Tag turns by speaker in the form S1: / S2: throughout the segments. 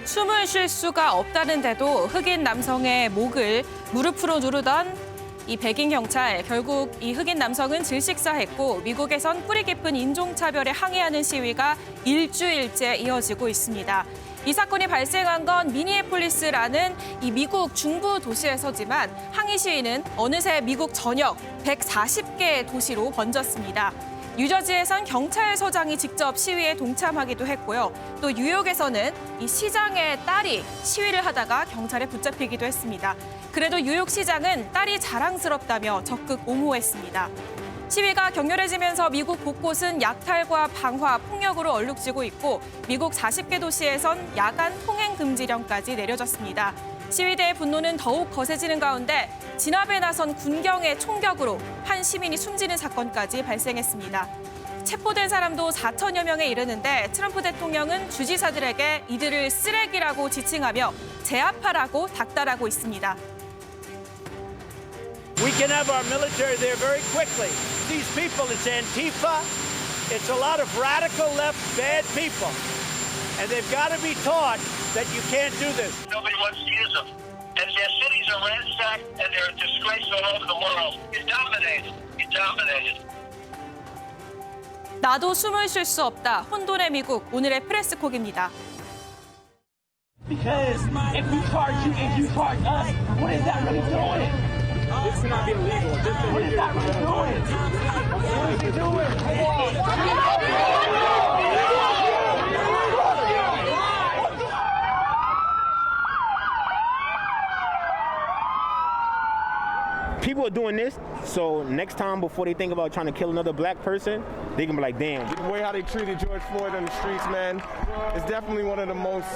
S1: 숨을 쉴 수가 없다는데도 흑인 남성의 목을 무릎으로 누르던 이 백인 경찰, 결국 이 흑인 남성은 질식사했고 미국에선 뿌리 깊은 인종차별에 항의하는 시위가 일주일째 이어지고 있습니다. 이 사건이 발생한 건 미니애폴리스라는 이 미국 중부 도시에서지만 항의 시위는 어느새 미국 전역 140개 도시로 번졌습니다. 뉴저지에선 경찰서장이 직접 시위에 동참하기도 했고요. 또 뉴욕에서는 이 시장의 딸이 시위를 하다가 경찰에 붙잡히기도 했습니다. 그래도 뉴욕 시장은 딸이 자랑스럽다며 적극 옹호했습니다. 시위가 격렬해지면서 미국 곳곳은 약탈과 방화, 폭력으로 얼룩지고 있고 미국 40개 도시에선 야간 통행 금지령까지 내려졌습니다. 시위대의 분노는 더욱 거세지는 가운데 진압에 나선 군경의 총격으로 한 시민이 숨지는 사건까지 발생했습니다. 체포된 사람도 4천여 명에 이르는데 트럼프 대통령은 주지사들에게 이들을 쓰레기라고 지칭하며 제압하라고 닥달하고 있습니다.
S2: We can have our military there very quickly. These people, it's Antifa, it's a lot of radical left bad people. And they've got to be taught that you can't do this.
S3: Nobody wants to use them. And their cities are ransacked and they're a disgrace all over the world. You're dominated. You're dominated.
S1: 나도 숨을 쉴 수 없다. 혼돈의 미국, 오늘의 프레스콕입니다.
S4: Because if you charge you and you charge us, what is that really doing? It's not illegal. What is that really doing? What is it doing?
S5: People are doing this, so next time before they think about trying to kill another black person, they can be like, damn.
S6: The way how they treated George Floyd on the streets, man, is definitely one of the most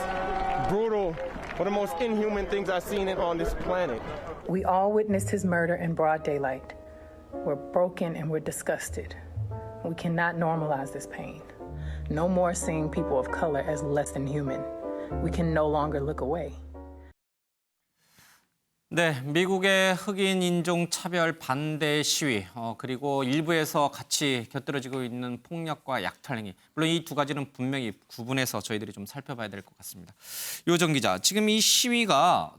S6: brutal, one of the most inhuman things I've seen on this planet.
S7: We all witnessed his murder in broad daylight. We're broken and we're disgusted. We cannot normalize this pain. No more seeing people of color as less than human. We can no longer look away.
S8: 네, 미국의 흑인 인종 차별 반대 시위, 그리고 일부에서 같이 곁들여지고 있는 폭력과 약탈 행위. 물론 이 두 가지는 분명히 구분해서 저희들이 좀 살펴봐야 될 것 같습니다. 요정 기자, 지금 이 시위가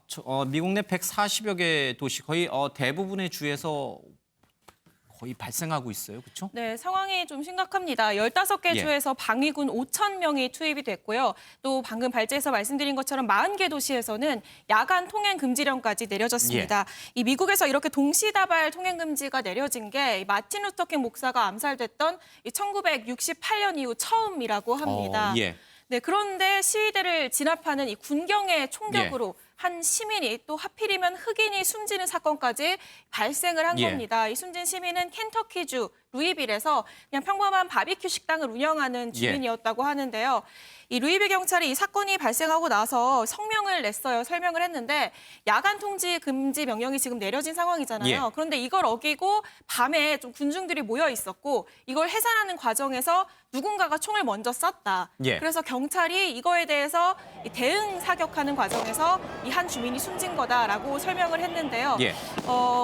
S8: 미국 내 140여 개 도시, 거의 대부분의 주에서 거의 발생하고 있어요, 그렇죠?
S1: 네, 상황이 좀 심각합니다. 15개 주에서 방위군 5천 명이 투입이 됐고요. 또 방금 발제에서 말씀드린 것처럼 40개 도시에서는 야간 통행 금지령까지 내려졌습니다. 이 미국에서 이렇게 동시다발 통행 금지가 내려진 게 마틴 루터킹 목사가 암살됐던 1968년 이후 처음이라고 합니다. 네, 그런데 시위대를 진압하는 이 군경의 총격으로 한 시민이 또 하필이면 흑인이 숨지는 사건까지 발생을 한 겁니다. 이 숨진 시민은 켄터키주 루이빌에서 그냥 평범한 바비큐 식당을 운영하는 주민이었다고 하는데요. 이 루이빌 경찰이 이 사건이 발생하고 나서 성명을 냈어요. 설명을 했는데 야간 통지 금지 명령이 지금 내려진 상황이잖아요. 그런데 이걸 어기고 밤에 좀 군중들이 모여 있었고 이걸 해산하는 과정에서 누군가가 총을 먼저 쐈다. 그래서 경찰이 이거에 대해서 대응 사격하는 과정에서 이 한 주민이 숨진 거다라고 설명을 했는데요.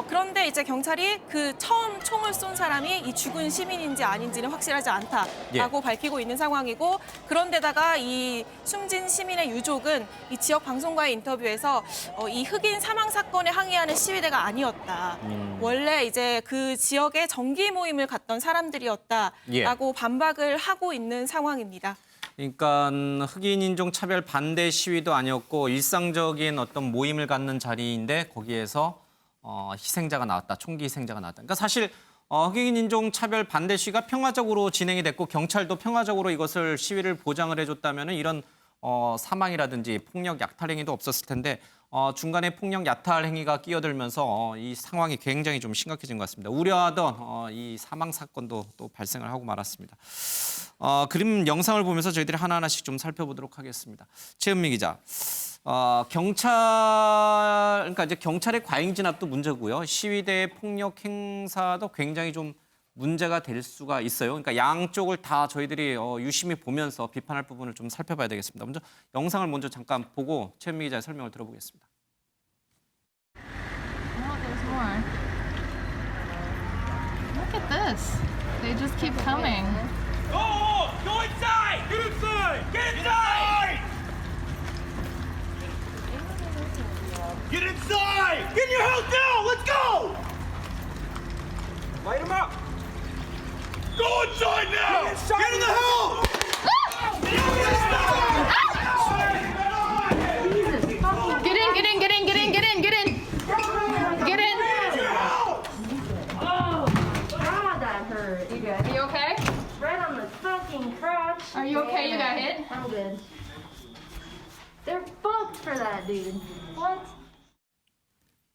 S1: 그런데 이제 경찰이 그 처음 총을 쏜 사람이 이 죽은 시민인지 아닌지는 확실하지 않다라고 밝히고 있는 상황이고 그런데다가 이 숨진 시민의 유족은 이 지역 방송과의 인터뷰에서 이 흑인 사망 사건에 항의하는 시위대가 아니었다. 원래 이제 그 지역에 정기 모임을 갔던 사람들이었다라고 반박을 하고 있는 상황입니다.
S8: 그러니까 흑인 인종 차별 반대 시위도 아니었고 일상적인 어떤 모임을 갖는 자리인데 거기에서 희생자가 나왔다, 총기 희생자가 나왔다. 그러니까 사실 흑인 인종 차별 반대 시위가 평화적으로 진행이 됐고 경찰도 평화적으로 이것을 시위를 보장을 해줬다면 이런 사망이라든지 폭력 약탈 행위도 없었을 텐데 중간에 폭력 약탈 행위가 끼어들면서 이 상황이 굉장히 좀 심각해진 것 같습니다. 우려하던 이 사망 사건도 또 발생을 하고 말았습니다. 그림 영상을 보면서 저희들이 하나하나씩 좀 살펴보도록 하겠습니다. 최은미 기자, 그러니까 이제 경찰의 과잉 진압도 문제고요. 시위대의 폭력 행사도 굉장히 좀 문제가 될 수가 있어요. 그러니까 양쪽을 다 저희들이 유심히 보면서 비판할 부분을 좀 살펴봐야 되겠습니다. 먼저 영상을 먼저 잠깐 보고 최은미 기자의 설명을 들어보겠습니다.
S9: There's more. Look at this. They just keep coming.
S4: Go inside! Get inside! Get inside!
S2: Get inside! Get in your hotel! Let's go!
S4: Light him up.
S2: Go inside now! Get in the house!
S9: Get in, get in, get in, get in, get in, get in. Get in.
S10: Oh, God, that hurt. You good?
S9: Are you okay?
S10: Right on the fucking crotch.
S9: Are you okay? You got hit?
S10: I'm good. They're fucked for that, dude. What?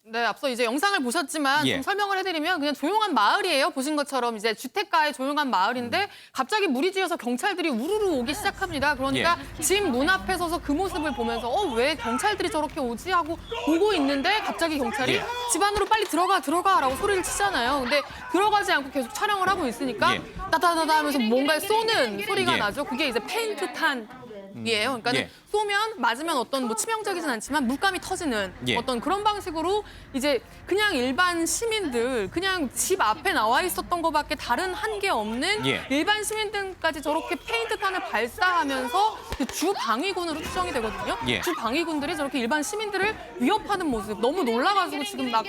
S11: 네, 앞서 이제 영상을 보셨지만
S8: 예.
S11: 좀 설명을 해드리면 그냥 조용한 마을이에요. 보신 것처럼 이제 주택가의 조용한 마을인데 갑자기 무리지어서 경찰들이 우르르 오기 시작합니다. 그러니까 집 문 앞에 서서 그 모습을 보면서 왜 경찰들이 저렇게 오지 하고 보고 있는데 갑자기 경찰이 집 안으로 빨리 들어가라고 소리를 치잖아요. 근데 들어가지 않고 계속 촬영을 하고 있으니까 따다다다 하면서 뭔가 쏘는 소리가 나죠. 그게 이제 페인트 탄 이에요. 그러니까 쏘면 맞으면 어떤 뭐 치명적이진 않지만 물감이 터지는 어떤 그런 방식으로 이제 그냥 일반 시민들 그냥 집 앞에 나와 있었던 것밖에 다른 한계 없는 일반 시민들까지 저렇게 페인트탄을 발사하면서 그 주방위군으로 추정이 되거든요. 주방위군들이 저렇게 일반 시민들을 위협하는 모습 너무 놀라가지고 지금 막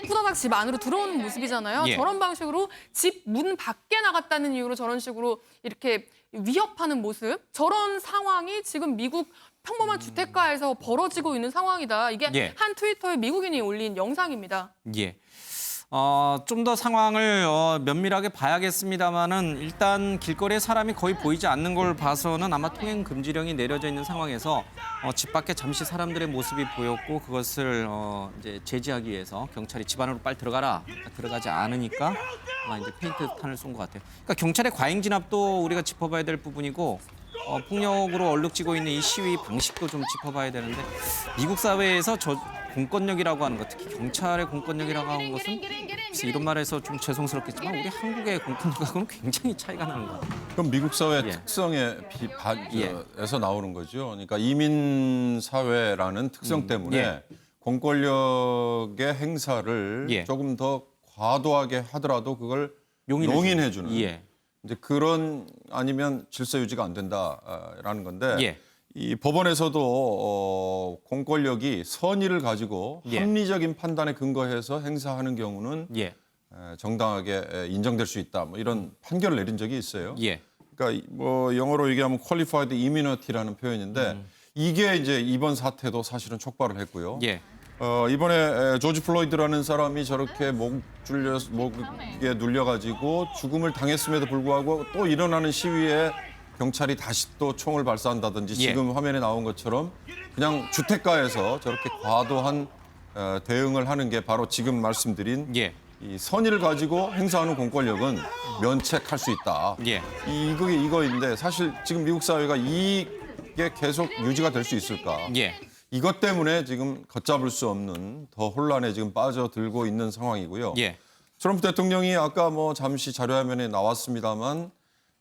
S11: 후다닥 집 안으로 들어오는 모습이잖아요. 저런 방식으로 집 문 밖에 나갔다는 이유로 저런 식으로 이렇게 위협하는 모습 저런 상황이 지금 미국 평범한 주택가에서 벌어지고 있는 상황이다. 이게 한 트위터에 미국인이 올린 영상입니다.
S8: 좀 더 상황을 면밀하게 봐야겠습니다만은 일단 길거리에 사람이 거의 보이지 않는 걸 봐서는 아마 통행 금지령이 내려져 있는 상황에서 집 밖에 잠시 사람들의 모습이 보였고 그것을 이제 제지하기 위해서 경찰이 집 안으로 빨리 들어가라. 들어가지 않으니까 아마 이제 페인트탄을 쏜 것 같아요. 그러니까 경찰의 과잉 진압도 우리가 짚어봐야 될 부분이고 폭력으로 얼룩지고 있는 이 시위 방식도 좀 짚어봐야 되는데 미국 사회에서 공권력이라고 하는 것, 특히 경찰의 공권력이라고 하는 것은 이런 말에서 좀 죄송스럽겠지만 우리 한국의 공권력하고는 굉장히 차이가 나는 것 같아요.
S12: 그럼 미국 사회의 특성에 에서 나오는 거죠. 그러니까 이민 사회라는 특성 때문에 공권력의 행사를 조금 더 과도하게 하더라도 그걸 용인해주는 이제 그런 아니면 질서 유지가 안 된다라는 건데 이 법원에서도 공권력이 선의를 가지고 합리적인 판단에 근거해서 행사하는 경우는 정당하게 인정될 수 있다. 뭐 이런 판결을 내린 적이 있어요. 그러니까 뭐 영어로 얘기하면 qualified immunity라는 표현인데 이게 이제 이번 사태도 사실은 촉발을 했고요. 이번에 조지 플로이드라는 사람이 저렇게 목에 눌려가지고 죽음을 당했음에도 불구하고 또 일어나는 시위에 경찰이 다시 또 총을 발사한다든지 지금 화면에 나온 것처럼 그냥 주택가에서 저렇게 과도한 대응을 하는 게 바로 지금 말씀드린 이 선의를 가지고 행사하는 공권력은 면책할 수 있다. 이거인데 사실 지금 미국 사회가 이게 계속 유지가 될 수 있을까? 이것 때문에 지금 걷잡을 수 없는 더 혼란에 지금 빠져들고 있는 상황이고요. 트럼프 대통령이 아까 뭐 잠시 자료화면에 나왔습니다만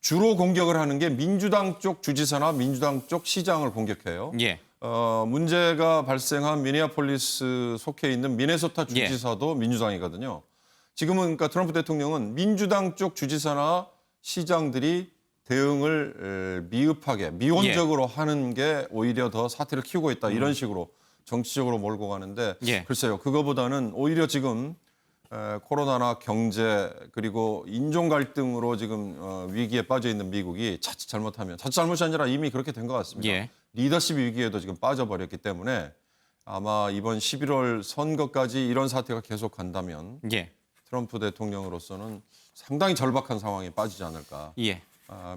S12: 주로 공격을 하는 게 민주당 쪽 주지사나 민주당 쪽 시장을 공격해요. 문제가 발생한 미네아폴리스 속해 있는 미네소타 주지사도 민주당이거든요. 지금은 그러니까 트럼프 대통령은 민주당 쪽 주지사나 시장들이 대응을 미흡하게 미온적으로 하는 게 오히려 더 사태를 키우고 있다. 이런 식으로 정치적으로 몰고 가는데 글쎄요. 그거보다는 오히려 지금 코로나나 경제 그리고 인종 갈등으로 지금 위기에 빠져 있는 미국이 자칫 잘못이 아니라 이미 그렇게 된 것 같습니다. 리더십 위기에도 지금 빠져버렸기 때문에 아마 이번 11월 선거까지 이런 사태가 계속 간다면 트럼프 대통령으로서는 상당히 절박한 상황에 빠지지 않을까.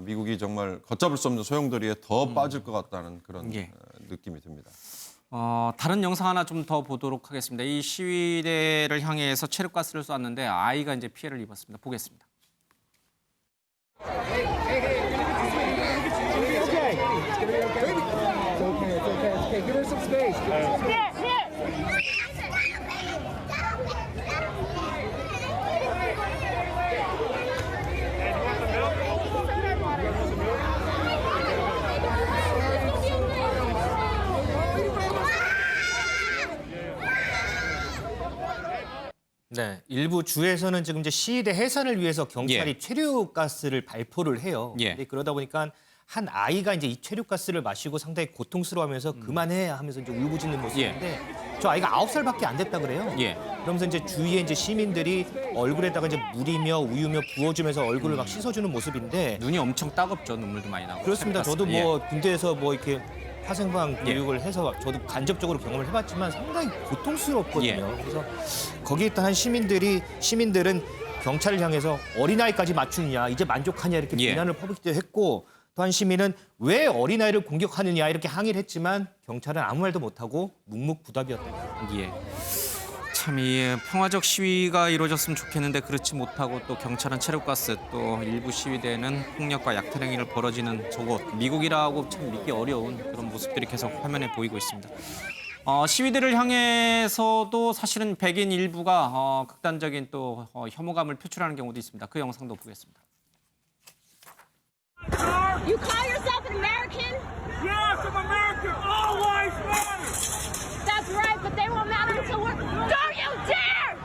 S12: 미국이 정말 걷잡을 수 없는 소용돌이에 더 빠질 것 같다는 그런 느낌이 듭니다.
S8: 다른 영상 하나 좀 더 보도록 하겠습니다. 이 시위대를 향해서 체류가스를 쐈는데 아이가 이제 피해를 입었습니다. 보겠습니다.
S13: 네, 일부 주에서는 지금 이제 시위대 해산을 위해서 경찰이 체류가스를 발포를 해요. 근데 그러다 보니까 한 아이가 이제 이 체류가스를 마시고 상당히 고통스러워하면서 그만해 하면서 이제 울부짖는 모습인데 저 아이가 9살밖에 안 됐다 그래요.
S8: 예.
S13: 그러면서 이제 주위에 이제 시민들이 얼굴에다가 이제 물이며 우유며 부어주면서 얼굴을 막 씻어주는 모습인데
S8: 눈이 엄청 따갑죠. 눈물도 많이 나고.
S13: 그렇습니다. 저도
S8: 예.
S13: 뭐 군대에서 뭐 이렇게 화생방 교육을 해서 저도 간접적으로 경험을 해봤지만 상당히 고통스럽거든요. 그래서 거기에 있던 한 시민들은 경찰을 향해서 어린아이까지 맞추느냐, 이제 만족하냐 이렇게 비난을 퍼붓기도 했고 또 한 시민은 왜 어린아이를 공격하느냐 이렇게 항의를 했지만 경찰은 아무 말도 못하고 묵묵부답이었다.
S8: 예. 참 이 평화적 시위가 이루어졌으면 좋겠는데 그렇지 못하고 또 경찰은 체류가스 또 일부 시위대는 폭력과 약탈 행위를 벌어지는 저곳 미국이라고 참 믿기 어려운 그런 모습들이 계속 화면에 보이고 있습니다. 시위대를 향해서도 사실은 백인 일부가 극단적인 또 혐오감을 표출하는 경우도 있습니다. 그 영상도 보겠습니다.
S14: You call yourself an American?
S4: Yes, I'm American. All lives matter.
S14: That's right, but they won't matter until we're... Don't you dare!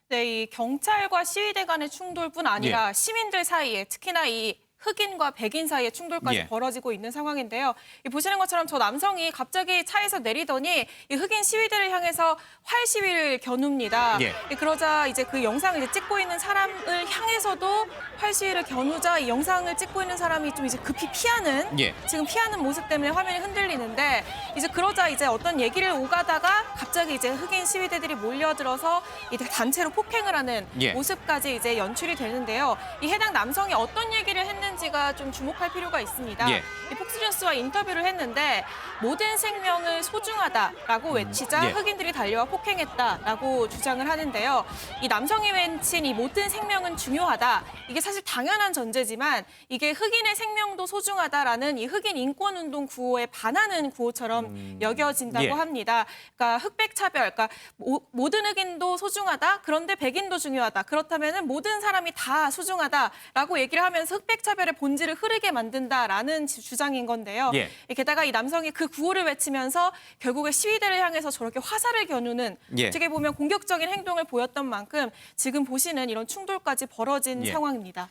S1: 네, 이 경찰과 시위대 간의 충돌뿐 아니라 시민들 사이에 특히나 이 흑인과 백인 사이의 충돌까지 벌어지고 있는 상황인데요. 보시는 것처럼 저 남성이 갑자기 차에서 내리더니 이 흑인 시위대를 향해서 활 시위를 겨눕니다. 그러자 이제 그 영상을 이제 찍고 있는 사람을 향해서도 활 시위를 겨누자 이 영상을 찍고 있는 사람이 좀 이제 급히 피하는 지금 피하는 모습 때문에 화면이 흔들리는데 이제 그러자 이제 어떤 얘기를 오가다가 갑자기 이제 흑인 시위대들이 몰려들어서 이제 단체로 폭행을 하는 모습까지 이제 연출이 되는데요. 이 해당 남성이 어떤 얘기를 했는지가 좀 주목할 필요가 있습니다. 이 폭스뉴스와 인터뷰를 했는데 모든 생명을 소중하다라고 외치자 흑인들이 달려와 폭행했다라고 주장을 하는데요. 이 남성이 외친 이 모든 생명은 중요하다. 이게 사실 당연한 전제지만 이게 흑인의 생명도 소중하다라는 이 흑인 인권운동 구호에 반하는 구호처럼 여겨진다고 합니다. 그러니까 흑백 차별, 그러니까 모든 흑인도 소중하다. 그런데 백인도 중요하다. 그렇다면은 모든 사람이 다 소중하다라고 얘기를 하면서 흑백 차별의 본질을 흐르게 만든다라는 주장인 건데요. 게다가 이 남성이 그 구호를 외치면서 결국에 시위대를 향해서 저렇게 화살을 겨누는 어떻게 보면 공격적인 행동을 보였던 만큼 지금 보시는 이런 충돌까지 벌어진 상황입니다.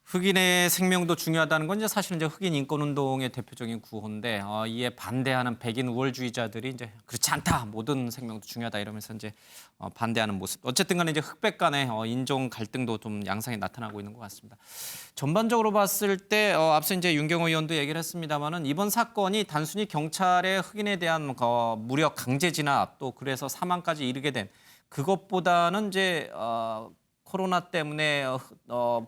S8: 흑인의 생명도 중요하다는 건 이제 사실은 이제 흑인 인권 운동의 대표적인 구호인데 이에 반대하는 백인 우월주의자들이 이제 그렇지 않다. 모든 생명도 중요하다 이러면서 이제 반대하는 모습. 어쨌든 간에 이제 흑백 간의 인종 갈등도 좀 양상이 나타나고 있는 것 같습니다. 전반적으로 봤을 때 앞서 이제 윤경호 의원도 얘기를 했습니다만은 이번 사건이 단순히 경찰의 흑인에 대한 무력 강제 진압 또 그래서 사망까지 이르게 된 그것보다는 이제 코로나 때문에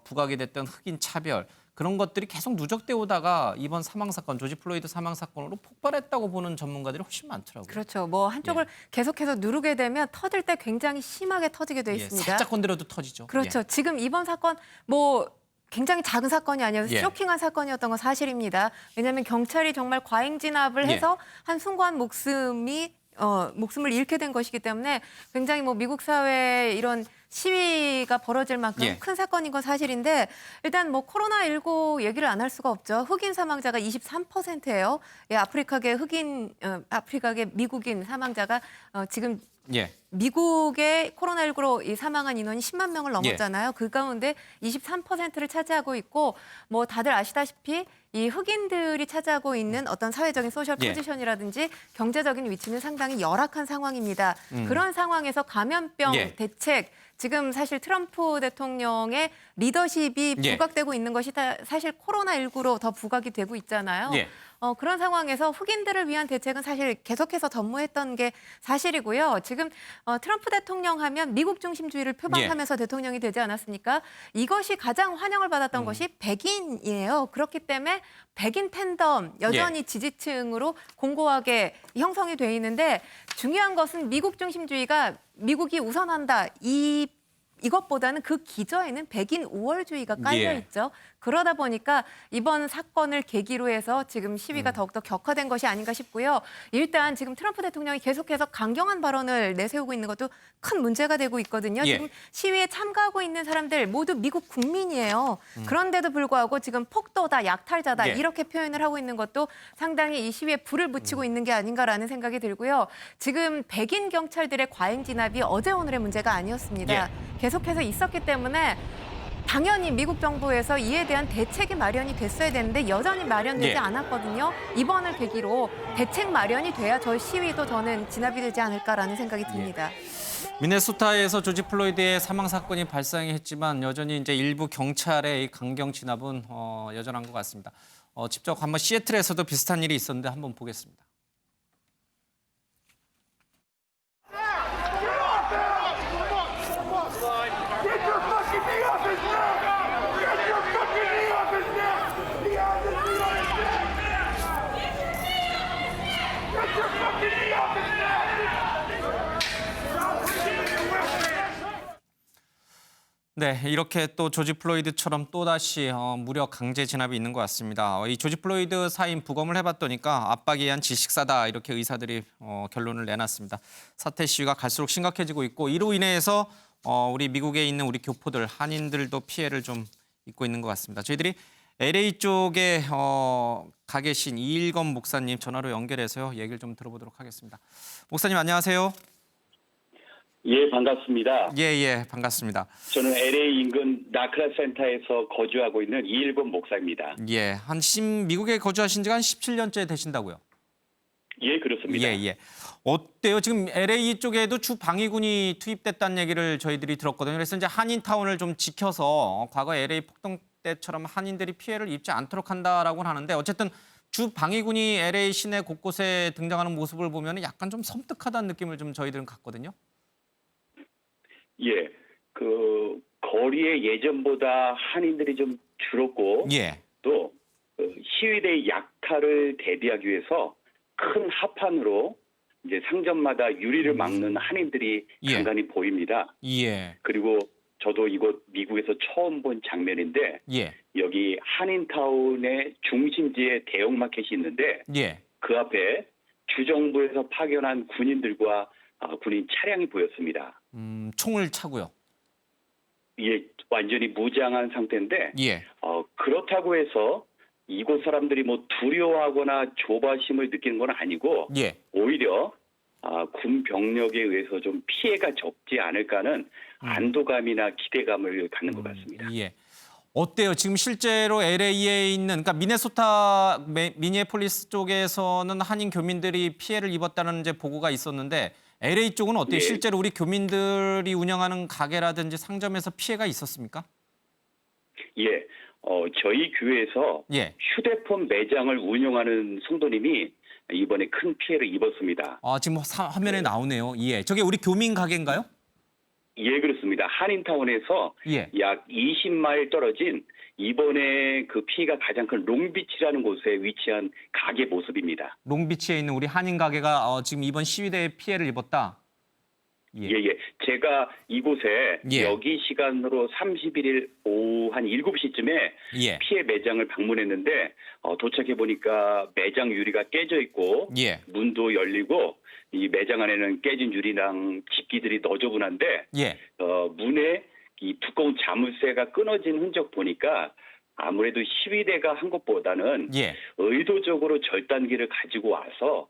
S8: 부각이 됐던 흑인 차별 그런 것들이 계속 누적돼 오다가 이번 사망 사건 조지 플로이드 사망 사건으로 폭발했다고 보는 전문가들이 훨씬 많더라고요.
S15: 그렇죠. 뭐 한쪽을 계속해서 누르게 되면 터질 때 굉장히 심하게 터지게 돼 있습니다.
S8: 살짝 건드려도 터지죠.
S15: 그렇죠. 지금 이번 사건 뭐 굉장히 작은 사건이 아니어서 쇼킹한 사건이었던 건 사실입니다. 왜냐하면 경찰이 정말 과잉 진압을 해서 한순간 목숨을 잃게 된 것이기 때문에 굉장히 뭐 미국 사회에 이런 시위가 벌어질 만큼 큰 사건인 건 사실인데 일단 뭐 코로나19 얘기를 안 할 수가 없죠. 흑인 사망자가 23%예요. 아프리카계 미국인 사망자가 지금 미국의 코로나19로 이 사망한 인원이 10만 명을 넘었잖아요. 그 가운데 23%를 차지하고 있고 뭐 다들 아시다시피 이 흑인들이 차지하고 있는 어떤 사회적인 소셜 포지션이라든지 경제적인 위치는 상당히 열악한 상황입니다. 그런 상황에서 감염병 대책 지금 사실 트럼프 대통령의 리더십이 부각되고 있는 것이 사실 코로나19로 더 부각이 되고 있잖아요. 그런 상황에서 흑인들을 위한 대책은 사실 계속해서 전무했던 게 사실이고요. 지금 트럼프 대통령 하면 미국 중심주의를 표방하면서 대통령이 되지 않았습니까? 이것이 가장 환영을 받았던 것이 백인이에요. 그렇기 때문에 백인 팬덤 여전히 지지층으로 공고하게 형성이 돼 있는데 중요한 것은 미국 중심주의가 미국이 우선한다. 이것보다는 그 기저에는 백인 우월주의가 깔려 있죠. 그러다 보니까 이번 사건을 계기로 해서 지금 시위가 더욱더 격화된 것이 아닌가 싶고요. 일단 지금 트럼프 대통령이 계속해서 강경한 발언을 내세우고 있는 것도 큰 문제가 되고 있거든요.
S8: 예.
S15: 지금 시위에 참가하고 있는 사람들 모두 미국 국민이에요. 그런데도 불구하고 지금 폭도다, 약탈자다
S8: 예.
S15: 이렇게 표현을 하고 있는 것도 상당히 이 시위에 불을 붙이고 있는 게 아닌가라는 생각이 들고요. 지금 백인 경찰들의 과잉 진압이 어제 오늘의 문제가 아니었습니다. 계속해서 있었기 때문에 당연히 미국 정부에서 이에 대한 대책이 마련이 됐어야 되는데 여전히 마련되지
S8: 예.
S15: 않았거든요. 이번을 계기로 대책 마련이 돼야 저 시위도 저는 진압이 되지 않을까라는 생각이 듭니다.
S8: 미네소타에서 조지 플로이드의 사망 사건이 발생했지만 여전히 이제 일부 경찰의 이 강경 진압은 여전한 것 같습니다. 직접 한번 시애틀에서도 비슷한 일이 있었는데 한번 보겠습니다. 네, 이렇게 또 조지 플로이드처럼 또다시 무력 강제 진압이 있는 것 같습니다. 이 조지 플로이드 사인 부검을 해봤더니까 압박에 의한 질식사다 이렇게 의사들이 결론을 내놨습니다. 사태 시위가 갈수록 심각해지고 있고 이로 인해서 우리 미국에 있는 우리 교포들, 한인들도 피해를 좀 입고 있는 것 같습니다. 저희들이 LA 쪽에 가 계신 이일건 목사님 전화로 연결해서요. 얘기를 좀 들어보도록 하겠습니다. 목사님 안녕하세요.
S16: 예, 반갑습니다.
S8: 예, 반갑습니다.
S16: 저는 LA 인근 나크라 센터에서 거주하고 있는 이일건 목사입니다.
S8: 예, 미국에 거주하신 지가 한 17년째 되신다고요?
S16: 예, 그렇습니다.
S8: 예. 어때요? 지금 LA 쪽에도 주 방위군이 투입됐다는 얘기를 저희들이 들었거든요. 그래서 이제 한인타운을 좀 지켜서 과거 LA 폭동 때처럼 한인들이 피해를 입지 않도록 한다라고는 하는데 어쨌든 주 방위군이 LA 시내 곳곳에 등장하는 모습을 보면 약간 좀 섬뜩하다는 느낌을 좀 저희들은 갖거든요.
S16: 예, 그 거리에 예전보다 한인들이 좀 줄었고 또 시위대의 약탈을 대비하기 위해서 큰 합판으로 이제 상점마다 유리를 막는 한인들이 간간히 보입니다. 그리고 저도 이곳 미국에서 처음 본 장면인데 여기 한인타운의 중심지에 대형마켓이 있는데 그 앞에 주정부에서 파견한 군인들과 군인 차량이 보였습니다.
S8: 총을 차고요.
S16: 예, 완전히 무장한 상태인데 그렇다고 해서 이곳 사람들이 뭐 두려워하거나 조바심을 느끼는 건 아니고 오히려 군 병력에 의해서 좀 피해가 적지 않을까 하는 안도감이나 기대감을 갖는 것 같습니다.
S8: 어때요? 지금 실제로 LA에 있는, 그러니까 미네소타, 미니애폴리스 쪽에서는 한인 교민들이 피해를 입었다는 이제 보고가 있었는데 LA 쪽은 어때요? 실제로 우리 교민들이 운영하는 가게라든지 상점에서 피해가 있었습니까?
S16: 예, 저희 교회에서 휴대폰 매장을 운영하는 성도님이 이번에 큰 피해를 입었습니다.
S8: 지금 화면에 나오네요. 저게 우리 교민 가게인가요?
S16: 예, 그렇습니다. 한인타운에서 약 20마일 떨어진 이번에 그 피해가 가장 큰 롱비치라는 곳에 위치한 가게 모습입니다.
S8: 롱비치에 있는 우리 한인 가게가 지금 이번 시위대에 피해를 입었다?
S16: 예. 제가 이곳에 여기 시간으로 31일 오후 한 7시쯤에 피해 매장을 방문했는데 도착해 보니까 매장 유리가 깨져 있고 문도 열리고 이 매장 안에는 깨진 유리랑 집기들이 너저분한데 문에 이 두꺼운 자물쇠가 끊어진 흔적 보니까 아무래도 시위대가 한 것보다는 의도적으로 절단기를 가지고 와서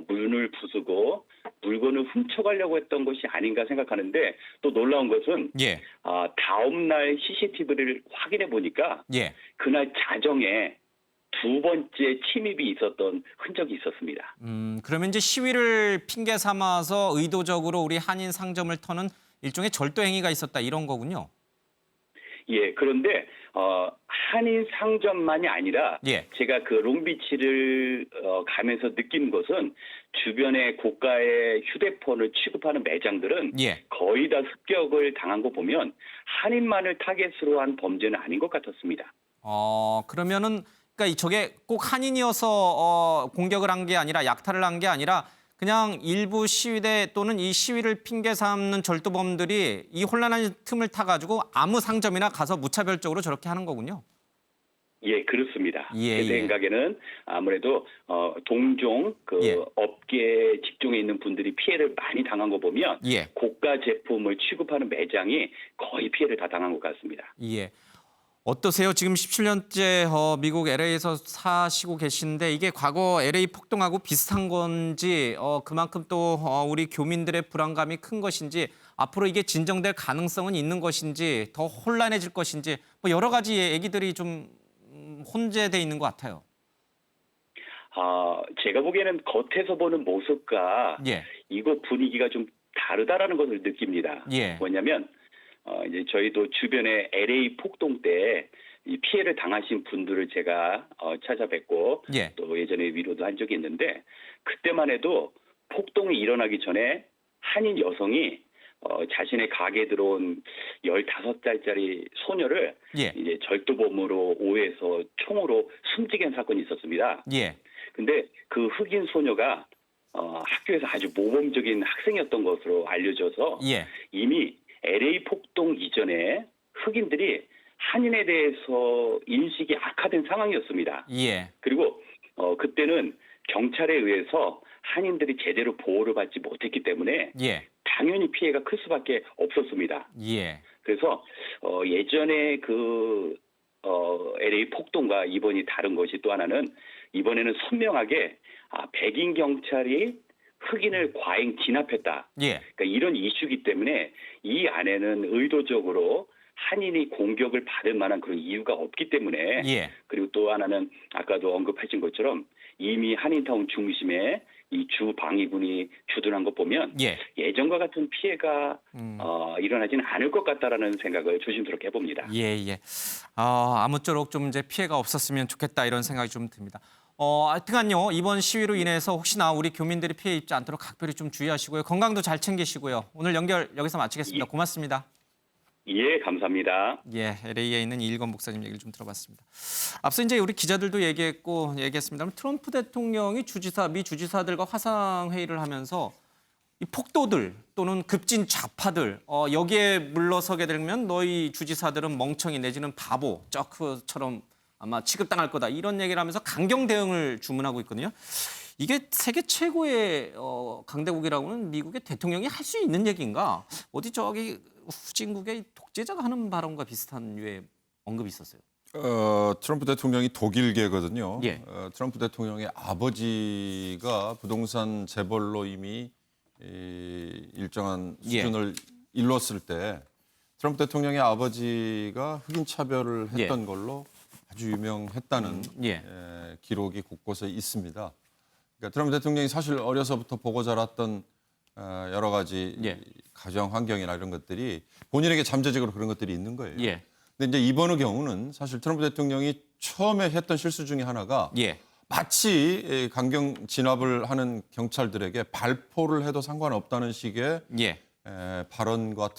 S16: 문을 부수고 물건을 훔쳐가려고 했던 것이 아닌가 생각하는데 또 놀라운 것은 다음 날 CCTV를 확인해 보니까 그날 자정에 두 번째 침입이 있었던 흔적이 있었습니다.
S8: 그러면 이제 시위를 핑계 삼아서 의도적으로 우리 한인 상점을 터는 일종의 절도 행위가 있었다 이런 거군요.
S16: 예, 그런데 한인 상점만이 아니라 제가 그 롱비치를 가면서 느낀 것은 주변에 고가의 휴대폰을 취급하는 매장들은 거의 다 습격을 당한 거 보면 한인만을 타겟으로 한 범죄는 아닌 것 같았습니다.
S8: 그러면은 그러니까 저게 꼭 한인이어서 공격을 한 게 아니라 약탈을 한 게 아니라 그냥 일부 시위대 또는 이 시위를 핑계 삼는 절도범들이 이 혼란한 틈을 타가지고 아무 상점이나 가서 무차별적으로 저렇게 하는 거군요.
S16: 예, 그렇습니다.
S8: 예,
S16: 제
S8: 예.
S16: 생각에는 아무래도 동종
S8: 예.
S16: 업계 직종에 있는 분들이 피해를 많이 당한 거 보면
S8: 예.
S16: 고가 제품을 취급하는 매장이 거의 피해를 다 당한 것 같습니다.
S8: 예. 어떠세요? 지금 17년째 미국 LA에서 사시고 계신데 이게 과거 LA 폭동하고 비슷한 건지 그만큼 또 우리 교민들의 불안감이 큰 것인지 앞으로 이게 진정될 가능성은 있는 것인지 더 혼란해질 것인지 뭐 여러 가지 얘기들이 좀 혼재돼 있는 것 같아요.
S16: 제가 보기에는 겉에서 보는 모습과
S8: 예.
S16: 이곳 분위기가 좀 다르다라는 것을 느낍니다.
S8: 예.
S16: 뭐냐면 이제 저희도 주변에 LA 폭동 때 이 피해를 당하신 분들을 제가 찾아뵙고
S8: 예.
S16: 또 예전에 위로도 한 적이 있는데 그때만 해도 폭동이 일어나기 전에 한인 여성이 자신의 가게에 들어온 15살짜리 소녀를
S8: 예.
S16: 이제 절도범으로 오해해서 총으로 숨지게 한 사건이 있었습니다.
S8: 예.
S16: 근데 그 흑인 소녀가 학교에서 아주 모범적인 학생이었던 것으로 알려져서
S8: 예.
S16: 이미 LA 폭동 이전에 흑인들이 한인에 대해서 인식이 악화된 상황이었습니다.
S8: 예.
S16: 그리고 그때는 경찰에 의해서 한인들이 제대로 보호를 받지 못했기 때문에
S8: 예.
S16: 당연히 피해가 클 수밖에 없었습니다.
S8: 예.
S16: 그래서 예전에 그 LA 폭동과 이번이 다른 것이 또 하나는 이번에는 선명하게 백인 경찰이 흑인을 과잉 진압했다.
S8: 예.
S16: 그러니까 이런 이슈이기 때문에 이 안에는 의도적으로 한인이 공격을 받을 만한 그런 이유가 없기 때문에
S8: 예.
S16: 그리고 또 하나는 아까도 언급하신 것처럼 이미 한인타운 중심에 이 주 방위군이 주둔한 것 보면
S8: 예.
S16: 예전과 같은 피해가 일어나지는 않을 것 같다라는 생각을 조심스럽게 해봅니다.
S8: 예, 예. 아무쪼록 좀 이제 피해가 없었으면 좋겠다 이런 생각이 좀 듭니다. 하여튼간요 이번 시위로 인해서 혹시나 우리 교민들이 피해 입지 않도록 각별히 좀 주의하시고요. 건강도 잘 챙기시고요. 오늘 연결 여기서 마치겠습니다. 고맙습니다.
S16: 예, 감사합니다.
S8: 예, LA에 있는 이일건 목사님 얘기를 좀 들어봤습니다. 앞서 이제 우리 기자들도 얘기했습니다. 트럼프 대통령이 미 주지사들과 화상 회의를 하면서 이 폭도들 또는 급진 좌파들 여기에 물러서게 되면 너희 주지사들은 멍청이 내지는 바보, 저크처럼 아마 취급당할 거다 이런 얘기를 하면서 강경 대응을 주문하고 있거든요. 이게 세계 최고의 강대국이라고는 미국의 대통령이 할 수 있는 얘기인가? 어디 저기 후진국의 독재자가 하는 발언과 비슷한 류의 언급이 있었어요.
S12: 트럼프 대통령이 독일계거든요.
S8: 예.
S12: 트럼프 대통령의 아버지가 부동산 재벌로 이미 일정한 수준을 이뤘을 때 트럼프 대통령의 아버지가 흑인 차별을 했던 걸로 아주 유명했다는 기록이 곳곳에 있습니다. 그러니까 트럼프 대통령이 사실 어려서부터 보고 자랐던 여러 가지 가정 환경이나 이런 것들이 본인에게 잠재적으로 그런 것들이 있는 거예요. 근데 이제 이번의 경우는 사실 트럼프 대통령이 처음에 했던 실수 중에 하나가 마치 강경 진압을 하는 경찰들에게 발포를 해도 상관없다는 식의 발언과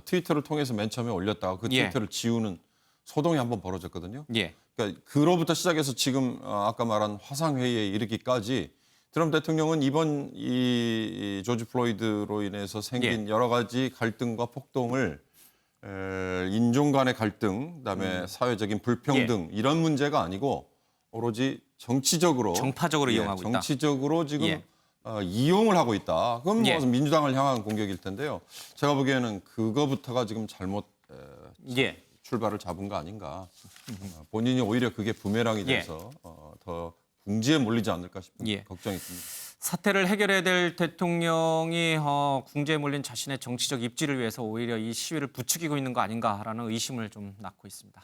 S12: 트위터를 통해서 맨 처음에 올렸다가 그 트위터를 지우는 소동이 한번 벌어졌거든요. 그러니까 그로부터 시작해서 지금 아까 말한 화상회의에 이르기까지 트럼프 대통령은 이번 이 조지 플로이드로 인해서 생긴 여러 가지 갈등과 폭동을 인종 간의 갈등, 그다음에 사회적인 불평등 이런 문제가 아니고 오로지 정치적으로
S8: 정파적으로 이용하고 있다.
S12: 정치적으로 지금 이용을 하고 있다. 그건 뭐 민주당을 향한 공격일 텐데요. 제가 보기에는 그거부터가 지금 잘못 출발을 잡은 거 아닌가. 본인이 오히려 그게 부메랑이 돼서 더 궁지에 몰리지 않을까 싶은 걱정이 듭니다.
S8: 사태를 해결해야 될 대통령이 궁지에 몰린 자신의 정치적 입지를 위해서 오히려 이 시위를 부추기고 있는 거 아닌가라는 의심을 좀 낳고 있습니다.